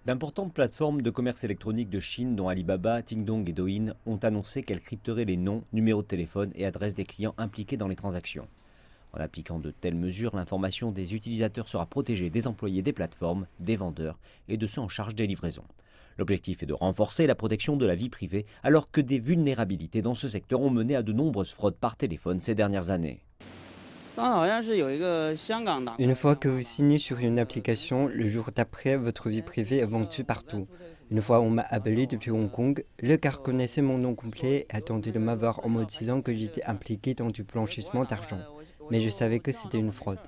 D'importantes plateformes de commerce électronique de Chine, dont Alibaba, Tindong et Douyin, ont annoncé qu'elles crypteraient les noms, numéros de téléphone et adresses des clients impliqués dans les transactions. En appliquant de telles mesures, l'information des utilisateurs sera protégée des employés des plateformes, des vendeurs et de ceux en charge des livraisons. L'objectif est de renforcer la protection de la vie privée, alors que des vulnérabilités dans ce secteur ont mené à de nombreuses fraudes par téléphone ces dernières années. Une fois que vous signez sur une application, le jour d'après, votre vie privée est vendue partout. Une fois, on m'a appelé depuis Hong Kong. Le gars connaissait mon nom complet et a tenté de m'avoir en me disant que j'étais impliqué dans du blanchissement d'argent. Mais je savais que c'était une fraude.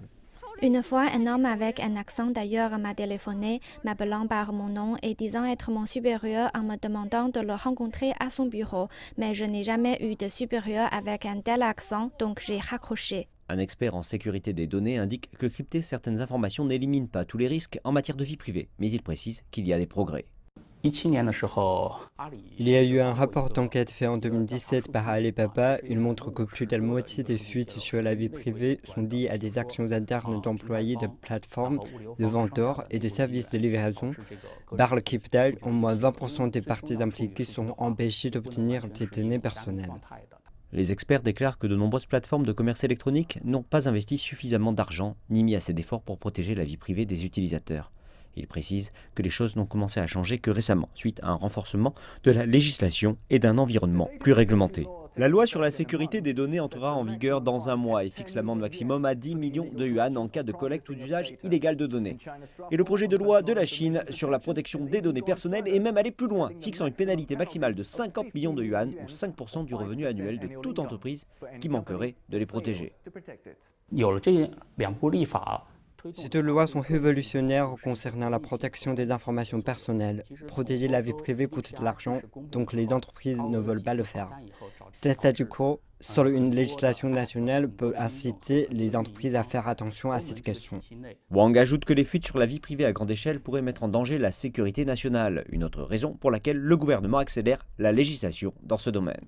Une fois, un homme avec un accent d'ailleurs m'a téléphoné, m'appelant par mon nom et disant être mon supérieur en me demandant de le rencontrer à son bureau. Mais je n'ai jamais eu de supérieur avec un tel accent, donc j'ai raccroché. Un expert en sécurité des données indique que crypter certaines informations n'élimine pas tous les risques en matière de vie privée, mais il précise qu'il y a des progrès. Il y a eu un rapport d'enquête fait en 2017 par Alibaba. Il montre que plus de la moitié des fuites sur la vie privée sont liées à des actions internes d'employés de plateformes, de vendeurs et de services de livraison. Par le cryptage, au moins 20% des parties impliquées sont empêchées d'obtenir des données personnelles. Les experts déclarent que de nombreuses plateformes de commerce électronique n'ont pas investi suffisamment d'argent ni mis assez d'efforts pour protéger la vie privée des utilisateurs. Ils précisent que les choses n'ont commencé à changer que récemment, suite à un renforcement de la législation et d'un environnement plus réglementé. La loi sur la sécurité des données entrera en vigueur dans un mois et fixe l'amende maximum à 10 millions de yuan en cas de collecte ou d'usage illégal de données. Et le projet de loi de la Chine sur la protection des données personnelles est même allé plus loin, fixant une pénalité maximale de 50 millions de yuan ou 5% du revenu annuel de toute entreprise qui manquerait de les protéger. Ces deux lois sont révolutionnaires concernant la protection des informations personnelles. Protéger la vie privée coûte de l'argent, donc les entreprises ne veulent pas le faire. C'est un statu quo. Seule une législation nationale peut inciter les entreprises à faire attention à cette question. Wang ajoute que les fuites sur la vie privée à grande échelle pourraient mettre en danger la sécurité nationale, une autre raison pour laquelle le gouvernement accélère la législation dans ce domaine.